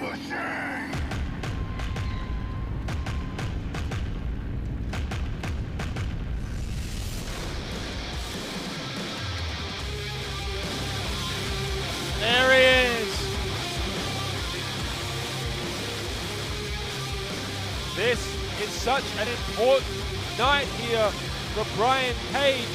There he is. This is such an important night here for Brian Cage.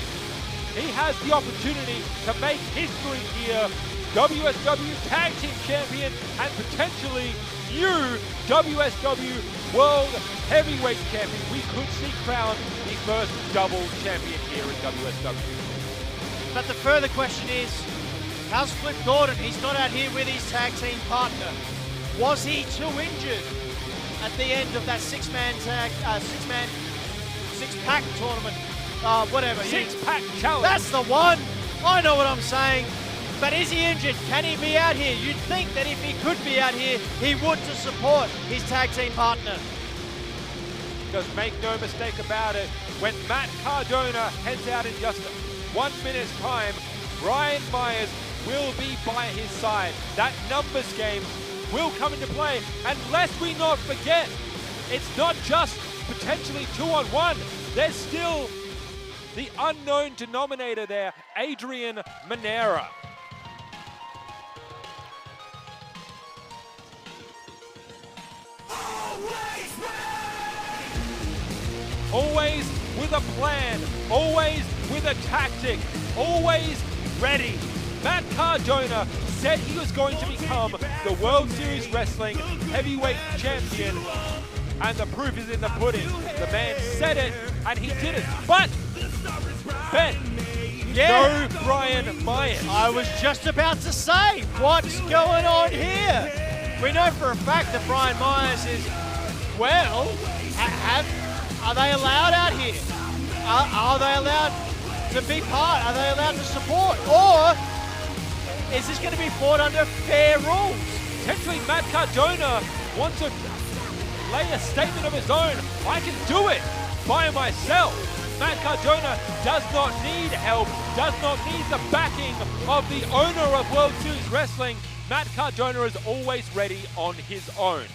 He has the opportunity to make history here. WSW Tag Team Champion and potentially new WSW World Heavyweight Champion. We could see crowned the first double champion here in WSW. But the further question is, how's Flip Gordon? He's not out here with his tag team partner. Was he too injured at the end of that six-pack tournament? Whatever. Six-pack challenge. That's the one. I know what I'm saying. But is he injured? Can he be out here? You'd think that if he could be out here, he would to support his tag team partner. Because make no mistake about it, when Matt Cardona heads out in just 1 minute's time, Brian Myers will be by his side. That numbers game will come into play. And lest we not forget, it's not just potentially 2-on-1. There's still the unknown denominator there, Adrian Manera. Always with a plan, always with a tactic, always ready. Matt Cardona said he was going to become the World Series Wrestling Heavyweight Champion, and the proof is in the pudding. The man said it, and he did it. But, Ben, no Brian Myers. I was just about to say, what's going on here? We know for a fact that Brian Myers is, well, are they allowed out here? Are they allowed to be part? Are they allowed to support? Or is this going to be fought under fair rules? Potentially Matt Cardona wants to lay a statement of his own. I can do it by myself. Matt Cardona does not need help, does not need the backing of the owner of World Series Wrestling. Matt Cardona is always ready on his own.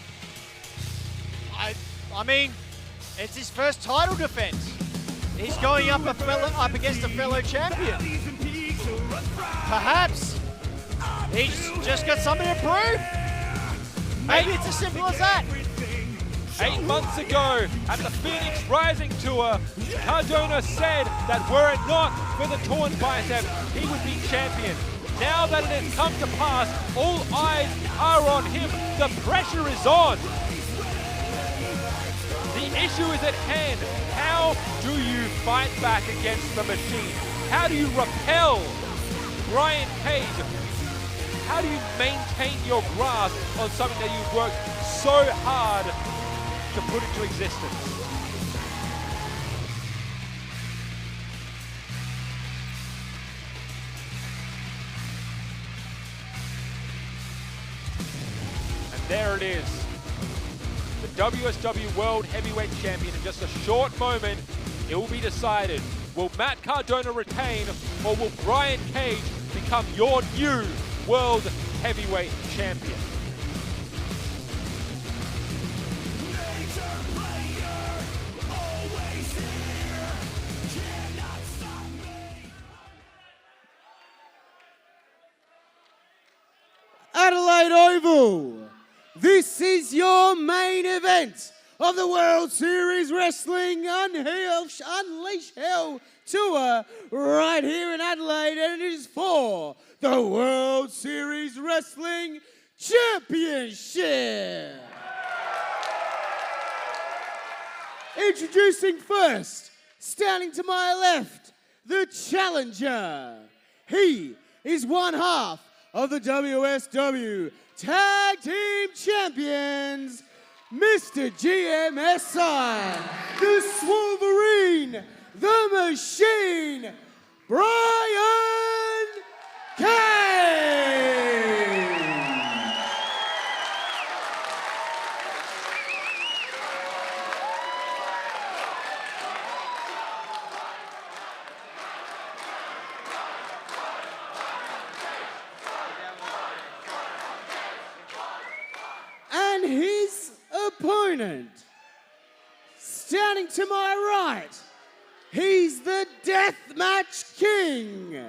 I mean, it's his first title defense. He's going up against a fellow champion. Perhaps he's just got something to prove. Maybe it's as simple as that. 8 months ago at the Phoenix Rising Tour, Cardona said that were it not for the torn bicep, he would be champion. Now that it has come to pass, all eyes are on him. The pressure is on. The issue is at hand. How do you fight back against the machine? How do you repel Brian Cage? How do you maintain your grasp on something that you've worked so hard to put into existence? And there it is. The WSW World Heavyweight Champion. In just a short moment, it will be decided. Will Matt Cardona retain, or will Brian Cage become your new World Heavyweight Champion? Adelaide Oval, this is your main event of the World Series Wrestling Unleash Hell Tour right here in Adelaide, and it is for the World Series Wrestling Championship. Introducing first, standing to my left, the challenger. He is one half of the WSW Tag Team Champions, Mr. GMSI, the Wolverine, the Machine, Brian Cage. And his opponent, standing to my right, he's the Deathmatch King.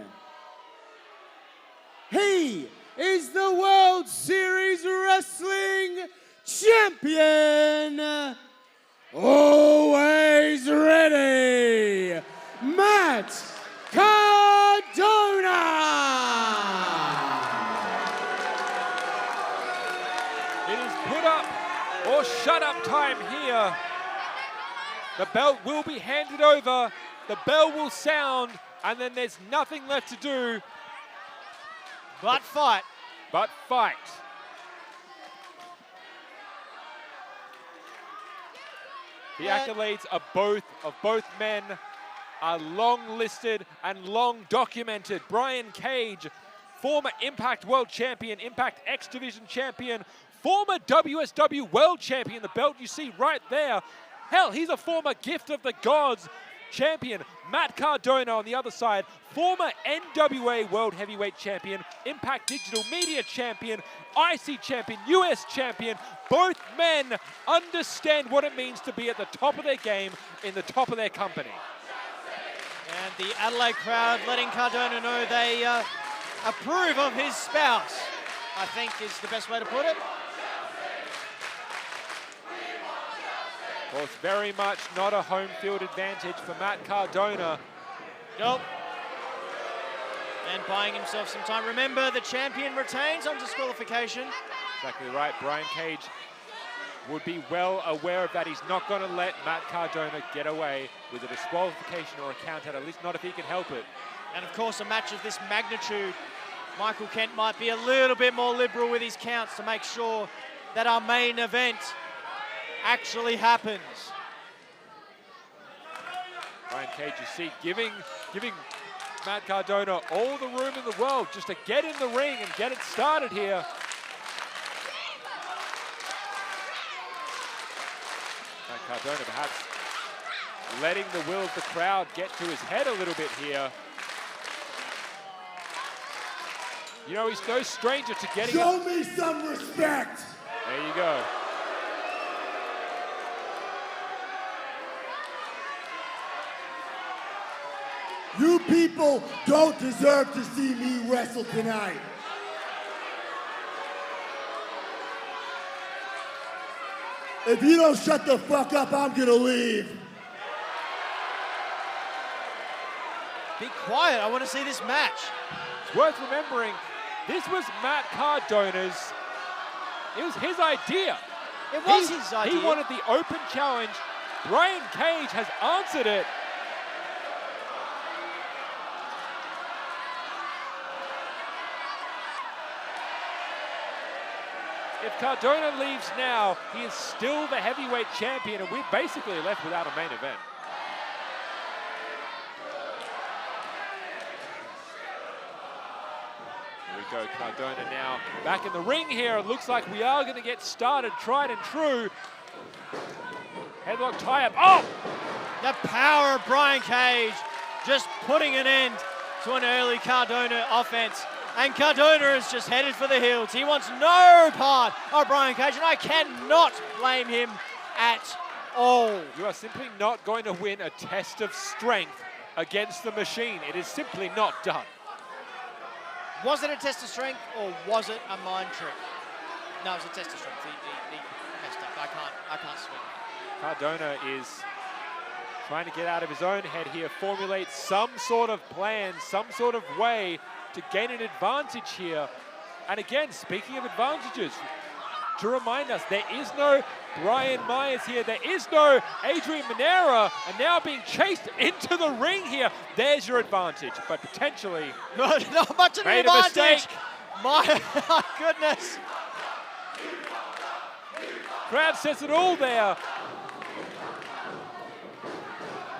He is the World Series Wrestling Champion. Always ready, Matt Cardona. It is put up or shut up time here. The belt will be handed over, the bell will sound, and then there's nothing left to do But fight. but fight. The accolades of both men are long listed and long documented. Brian Cage, former Impact World Champion, Impact X Division Champion, former WSW World Champion, the belt you see right there. Hell, he's a former Gift of the Gods champion. Matt Cardona on the other side, former NWA World Heavyweight Champion, Impact Digital Media Champion, IC Champion, US Champion. Both men understand what it means to be at the top of their game, in the top of their company. And the Adelaide crowd letting Cardona know they approve of his spouse, I think is the best way to put it. Of course, very much not a home field advantage for Matt Cardona. Nope. And buying himself some time. Remember, the champion retains on disqualification. Exactly right. Brian Cage would be well aware of that. He's not going to let Matt Cardona get away with a disqualification or a count out, at least not if he can help it. And of course, a match of this magnitude, Michael Kent might be a little bit more liberal with his counts to make sure that our main event actually happens. Brian Cage, you see, giving Matt Cardona all the room in the world just to get in the ring and get it started here. Matt Cardona perhaps letting the will of the crowd get to his head a little bit here. You know, he's no stranger to getting Show me some respect. There you go. You people don't deserve to see me wrestle tonight. If you don't shut the fuck up, I'm gonna leave. Be quiet, I want to see this match. It's worth remembering, this was Matt Cardona's, it was his idea. It was his idea. He wanted the open challenge. Brian Cage has answered it. If Cardona leaves now, he is still the heavyweight champion, and we're basically left without a main event. Here we go, Cardona now back in the ring here. It looks like we are going to get started, tried and true. Headlock tie-up. Oh! The power of Brian Cage just putting an end to an early Cardona offense. And Cardona is just headed for the hills. He wants no part of Brian Cage, and I cannot blame him at all. You are simply not going to win a test of strength against the machine. It is simply not done. Was it a test of strength, or was it a mind trick? No, it was a test of strength. He messed up. I can't swing. Cardona is trying to get out of his own head here, formulate some sort of plan, some sort of way to gain an advantage here. And again, speaking of advantages, to remind us, there is no Brian Myers here, there is no Adrian Manera, and now being chased into the ring here. There's your advantage, but potentially not much of an made a advantage. mistake. My goodness. Crowd says it all there.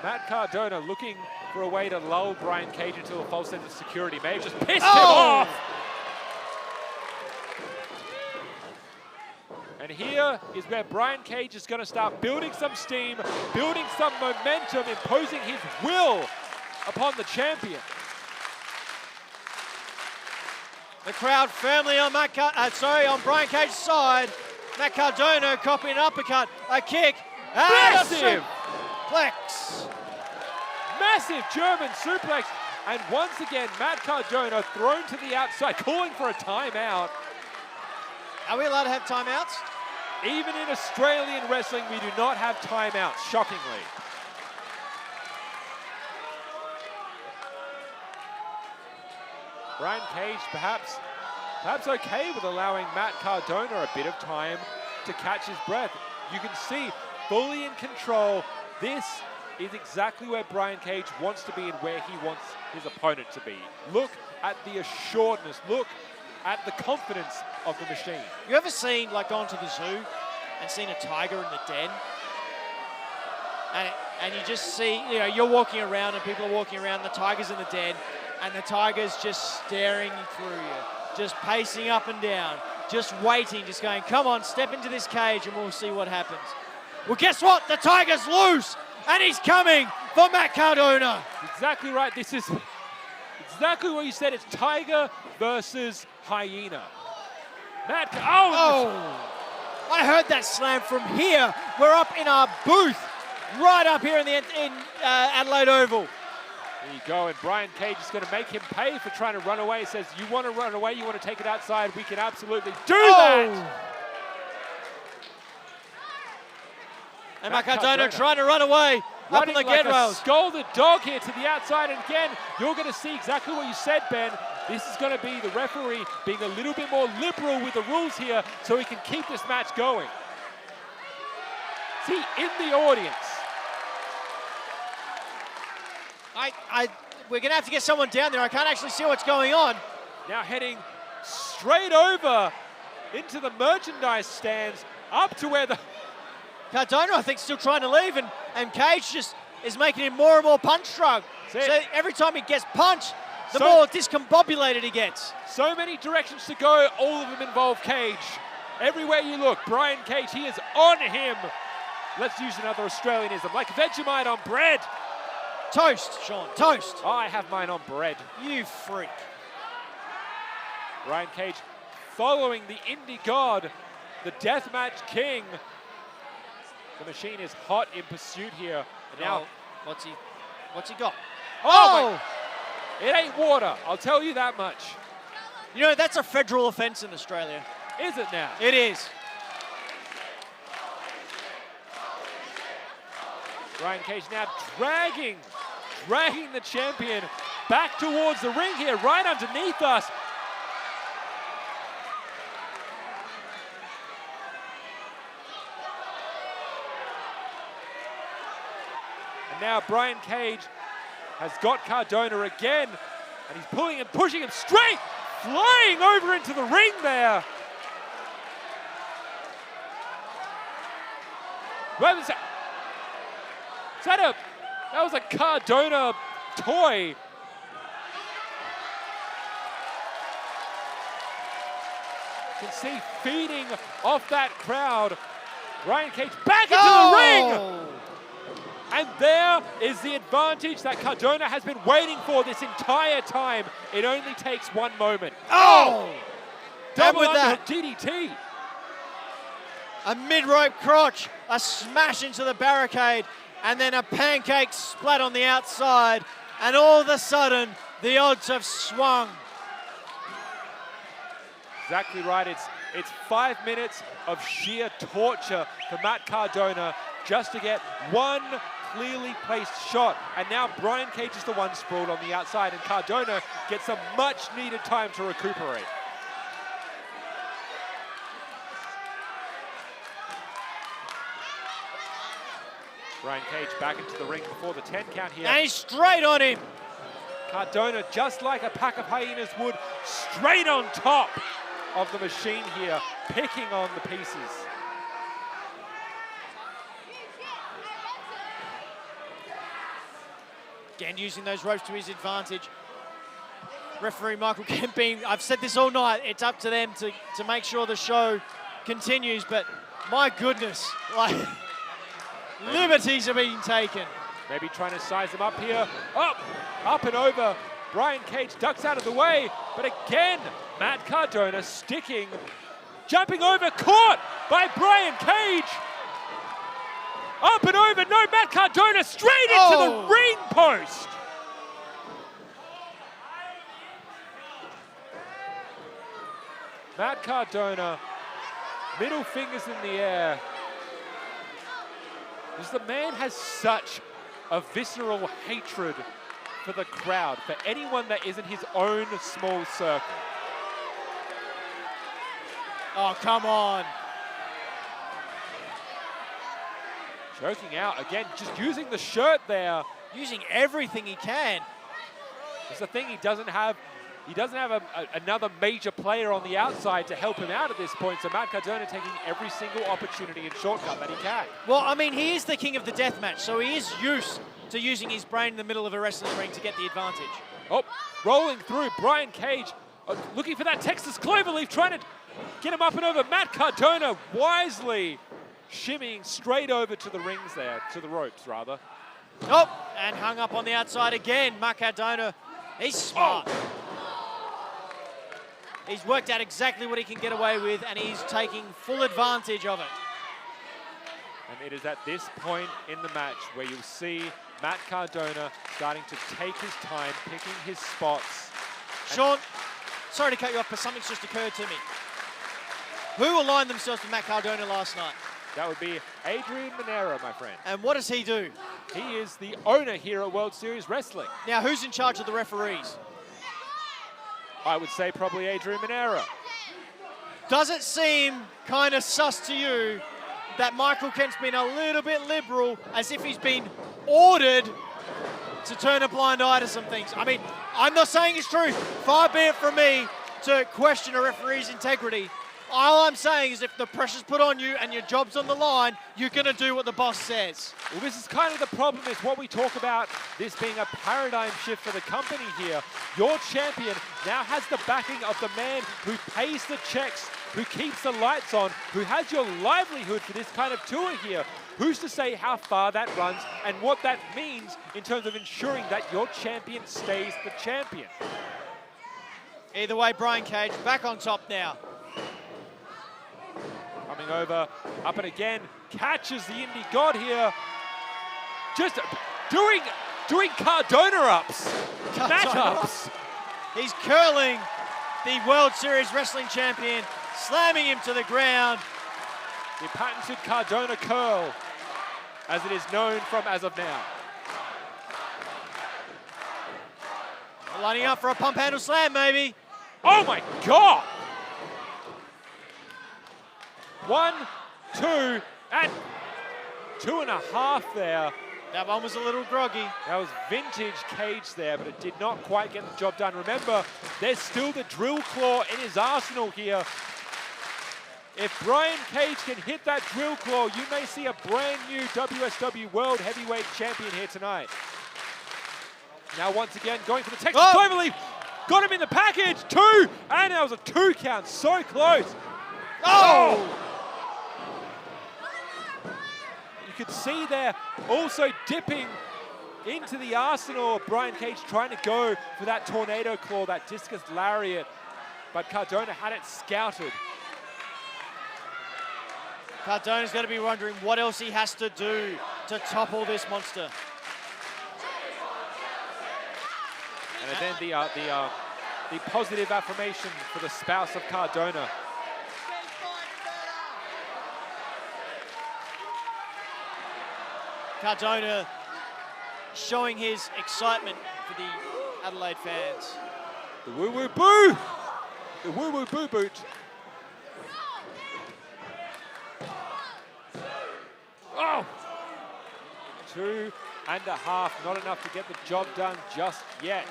Matt Cardona looking for a way to lull Brian Cage into a false sense of security. May have just pissed him off. And here is where Brian Cage is going to start building some steam, building some momentum, imposing his will upon the champion. The crowd firmly on Brian Cage's side. Matt Cardona copying an uppercut, a kick, and Massive! a suplex. Massive German suplex. And once again, Matt Cardona thrown to the outside, calling for a timeout. Are we allowed to have timeouts? Even in Australian wrestling, we do not have timeouts, shockingly. Brian Cage perhaps okay with allowing Matt Cardona a bit of time to catch his breath. You can see, fully in control, this is exactly where Brian Cage wants to be and where he wants his opponent to be. Look at the assuredness, look at the confidence of the machine. You ever seen, like, gone to the zoo and seen a tiger in the den? And you just see, you know, you're walking around and people are walking around, the tiger's in the den, and the tiger's just staring through you, just pacing up and down, just waiting, just going, come on, step into this cage and we'll see what happens. Well, guess what? The tiger's loose, and he's coming for Matt Cardona. Exactly right. This is exactly what you said. It's tiger versus hyena. I heard that slam from here. We're up in our booth, right up here in Adelaide Oval. There you go, and Brian Cage is going to make him pay for trying to run away. He says, you want to run away, you want to take it outside, we can absolutely do that. And Matt Cardona trying to run away, up in the like rails. A scalded dog here to the outside, and again, you're going to see exactly what you said, Ben. This is going to be the referee being a little bit more liberal with the rules here so he can keep this match going. See, in the audience. We're going to have to get someone down there. I can't actually see what's going on. Now heading straight over into the merchandise stands, up to where the... Cardona, I think, still trying to leave, and Cage just is making him more and more punch drunk. So every time he gets punched, the more discombobulated he gets. So many directions to go, all of them involve Cage. Everywhere you look, Brian Cage, he is on him. Let's use another Australianism, like Vegemite on bread. Toast, Sean, toast. I have mine on bread. You freak. Brian Cage following the indie god, the Deathmatch King. The machine is hot in pursuit here. And now, what's he got? Oh! It ain't water, I'll tell you that much. You know, that's a federal offense in Australia. Is it now? It is. Brian Cage now dragging the champion back towards the ring here, right underneath us. And now Brian Cage has got Cardona again, and he's pulling and pushing him straight, flying over into the ring there. That was a Cardona toy. You can see feeding off that crowd. Brian Cage back into the ring. And there is the advantage that Cardona has been waiting for this entire time. It only takes one moment. Double underhook DDT. A mid-rope crotch, a smash into the barricade, and then a pancake splat on the outside, and all of a sudden, the odds have swung. Exactly right. It's 5 minutes of sheer torture for Matt Cardona just to get one clearly placed shot. And now Brian Cage is the one sprawled on the outside, and Cardona gets some much-needed time to recuperate. Brian Cage back into the ring before the 10 count here. And he's straight on him. Cardona, just like a pack of hyenas would, straight on top of the machine here, picking on the pieces. Again, using those ropes to his advantage. Referee Michael Kemping, I've said this all night, it's up to them to make sure the show continues, but my goodness, like... liberties are being taken. Maybe trying to size them up here. Up and over. Brian Cage ducks out of the way. But again, Matt Cardona sticking jumping over, caught by Brian Cage. Up and over, no, Matt Cardona straight into the ring post. Matt Cardona, middle fingers in the air. Because the man has such a visceral hatred for the crowd, for anyone that isn't his own small circle. Oh, come on. Choking out again, just using the shirt there. Using everything he can. It's the thing, he doesn't have another major player on the outside to help him out at this point, so Matt Cardona taking every single opportunity and shortcut that he can. Well, I mean, he is the king of the death match, so he is used to using his brain in the middle of a wrestling ring to get the advantage. Oh, rolling through, Brian Cage looking for that Texas Cloverleaf, trying to get him up and over. Matt Cardona wisely shimmying straight over to the rings there, to the ropes rather. Oh, and hung up on the outside again. Matt Cardona, he's smart. He's worked out exactly what he can get away with, and he's taking full advantage of it. And it is at this point in the match where you'll see Matt Cardona starting to take his time, picking his spots. Sean, sorry to cut you off, but something's just occurred to me. Who aligned themselves with Matt Cardona last night? That would be Adrian Monero, my friend. And what does he do? He is the owner here at World Series Wrestling. Now, who's in charge of the referees? I would say probably Adrian Monero. Does it seem kind of sus to you that Michael Kent's been a little bit liberal, as if he's been ordered to turn a blind eye to some things? I mean, I'm not saying it's true. Far be it from me to question a referee's integrity. All I'm saying is if the pressure's put on you and your job's on the line, you're going to do what the boss says. Well, this is kind of the problem, is what we talk about, this being a paradigm shift for the company here. Your champion now has the backing of the man who pays the checks, who keeps the lights on, who has your livelihood for this kind of tour here. Who's to say how far that runs and what that means in terms of ensuring that your champion stays the champion? Either way, Brian Cage back on top now. Coming over, up and again, catches the Indie God here. Just doing Cardona ups, match ups. He's curling the World Series Wrestling Champion, slamming him to the ground. The patented Cardona curl, as it is known from as of now. Lining up for a pump handle slam, maybe. Oh my God! 1, 2, and 2.5 there. That one was a little groggy. That was vintage Cage there, but it did not quite get the job done. Remember, there's still the drill claw in his arsenal here. If Brian Cage can hit that drill claw, you may see a brand new WSW World Heavyweight Champion here tonight. Now once again, going for the Texas Cloverleaf. Got him in the package, 2, and that was a 2 count, so close. Oh! You could see there also dipping into the arsenal of Brian Cage, trying to go for that tornado claw, that discus lariat, but Cardona had it scouted. Cardona's going to be wondering what else he has to do to topple this monster. And then the positive affirmation for the spouse of Cardona. Cardona showing his excitement for the Adelaide fans. The woo-woo boo! The woo-woo boo boot. Oh! 2.5, not enough to get the job done just yet.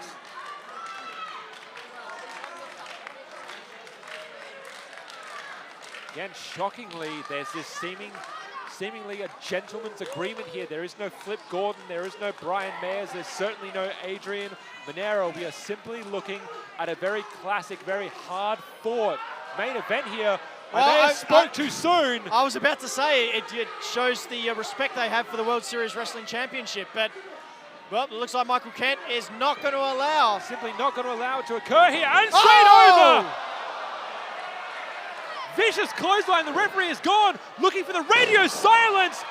Again, shockingly, there's this seemingly a gentleman's agreement here. There is no Flip Gordon, there is no Brian Mayers, there's certainly no Adrian Monero. We are simply looking at a very classic, very hard-fought main event here. I spoke too soon. I was about to say, it shows the respect they have for the World Series Wrestling Championship, but, well, it looks like Michael Kent is not going to allow. Simply not going to allow it to occur here, and straight over! vicious clothesline. The referee is gone, looking for the radio silence,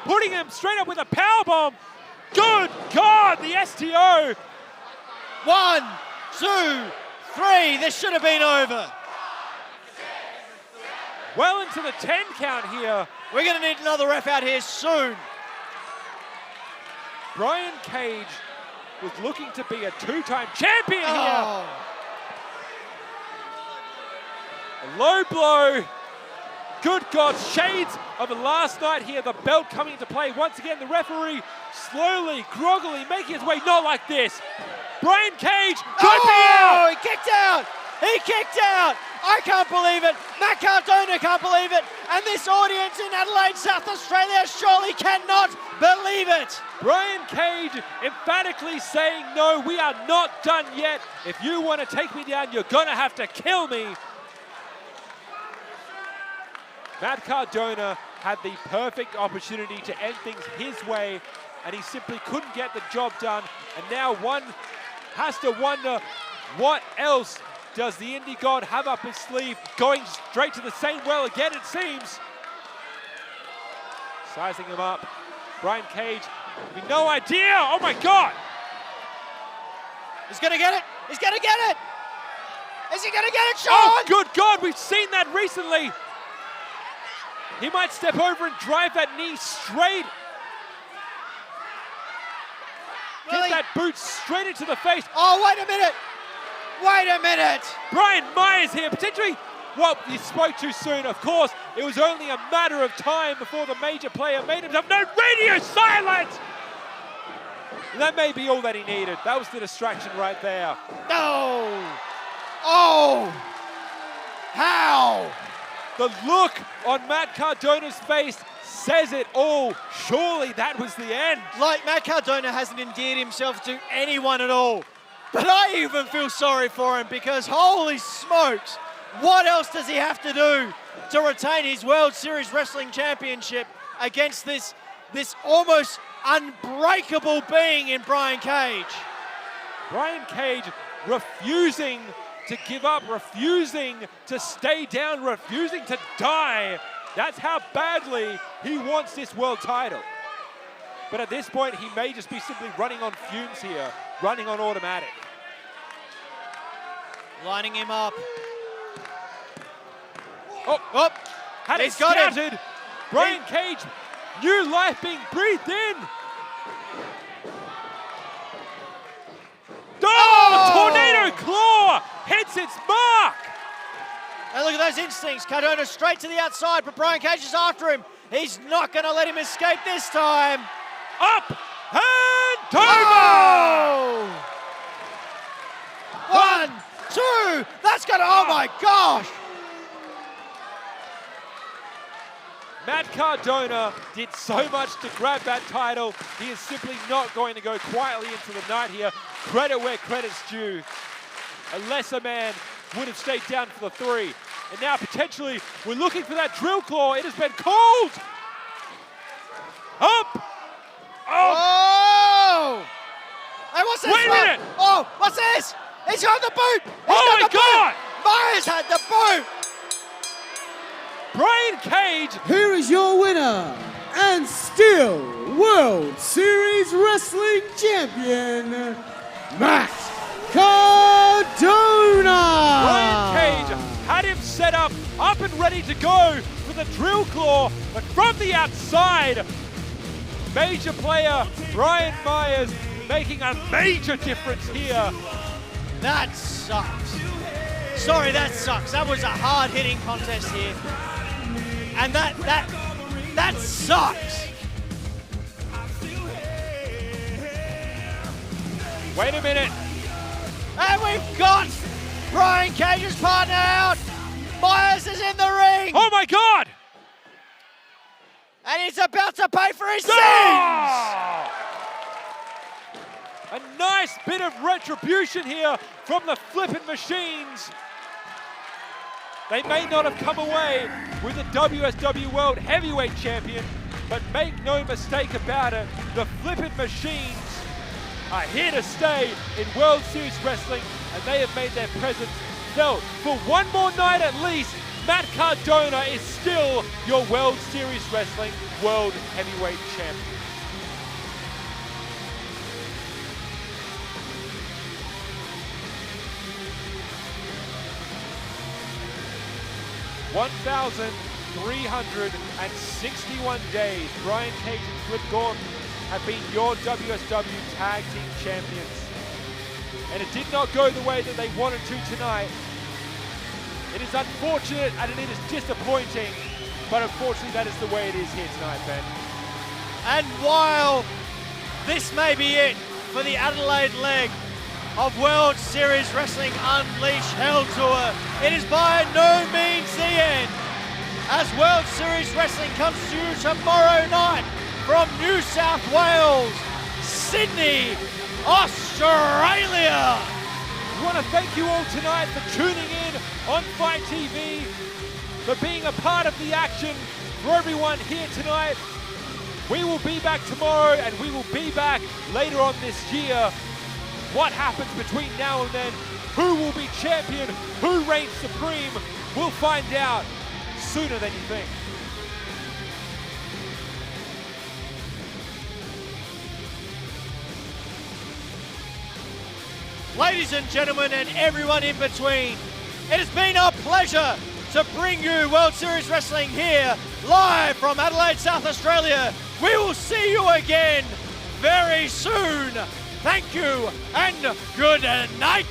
putting him straight up with a powerbomb. Good God, the STO. 1, 2, 3. This should have been over. Well into the 10 count here. We're going to need another ref out here soon. Brian Cage was looking to be a two-time champion here. A low blow. Good God, shades of the last night here. The belt coming into play. Once again, the referee slowly, groggily making his way. Not like this. Brian Cage could be out. He kicked out. He kicked out. I can't believe it. Matt Cardona can't believe it. And this audience in Adelaide, South Australia surely cannot believe it. Brian Cage emphatically saying, no, we are not done yet. If you want to take me down, you're going to have to kill me. Matt Cardona had the perfect opportunity to end things his way, and he simply couldn't get the job done. And now one has to wonder, what else does the Indie God have up his sleeve? Going straight to the same well again, it seems. Sizing him up. Brian Cage, no idea. Oh my God. He's gonna get it. He's gonna get it. Is he gonna get it, Sean? Oh, good God, we've seen that recently. He might step over and drive that knee straight. Get that boot straight into the face. Oh, wait a minute. Wait a minute. Brian Myers here, potentially, well, he spoke too soon, of course. It was only a matter of time before the major player made himself no radio silence. And that may be all that he needed. That was the distraction right there. No. Oh. How? The look on Matt Cardona's face says it all. Surely that was the end. Like, Matt Cardona hasn't endeared himself to anyone at all. But I even feel sorry for him because, holy smokes, what else does he have to do to retain his World Series Wrestling Championship against this almost unbreakable being in Brian Cage? Brian Cage refusing to give up, refusing to stay down, refusing to die. That's how badly he wants this world title. But at this point, he may just be simply running on fumes here, running on automatic. Lining him up. Oh, had it scouted. Brian Cage, new life being breathed in. Oh, tornado claw hits its mark. And look at those instincts. Cardona straight to the outside, but Brian Cage is after him. He's not going to let him escape this time. Up and over. 1, 2. That's going to, oh my gosh. Matt Cardona did so much to grab that title. He is simply not going to go quietly into the night here. Credit where credit's due. A lesser man would have stayed down for the 3. And now potentially we're looking for that drill claw. It has been called. Up. Oh! Hey, what's this? Wait a minute. Oh, what's this? He's got the boot. Oh my God. Myers had the boot. Brian Cage. Here is your winner and still World Series Wrestling Champion, Matt Cardona. Brian Cage had him set up and ready to go with a drill claw, but from the outside, major player Brian Myers making a major difference here. That sucks. Sorry, that sucks. That was a hard-hitting contest here. And that sucks. Wait a minute. And we've got Brian Cage's partner out. Myers is in the ring. Oh my God. And he's about to pay for his sins. Oh! A nice bit of retribution here from the flippin' machines. They may not have come away with the WSW World Heavyweight Champion, but make no mistake about it, the flippin' machines are here to stay in World Series Wrestling, and they have made their presence felt for one more night at least Matt Cardona is still your World Series Wrestling World Heavyweight Champion. (1,361 days) Brian Cage and Flip Gordon have been your WSW Tag Team Champions. And it did not go the way that they wanted to tonight. It is unfortunate and it is disappointing, but unfortunately that is the way it is here tonight, Ben. And while this may be it for the Adelaide leg of World Series Wrestling Unleash Hell Tour, it is by no means the end, as World Series Wrestling comes to you tomorrow night from New South Wales, Sydney, Australia. We want to thank you all tonight for tuning in on Fight TV, for being a part of the action, for everyone here tonight. We will be back tomorrow and we will be back later on this year. What happens between now and then, who will be champion, who reigns supreme, we'll find out sooner than you think. Ladies and gentlemen, and everyone in between, it has been a pleasure to bring you World Series Wrestling here, live from Adelaide, South Australia. We will see you again very soon. Thank you and good night.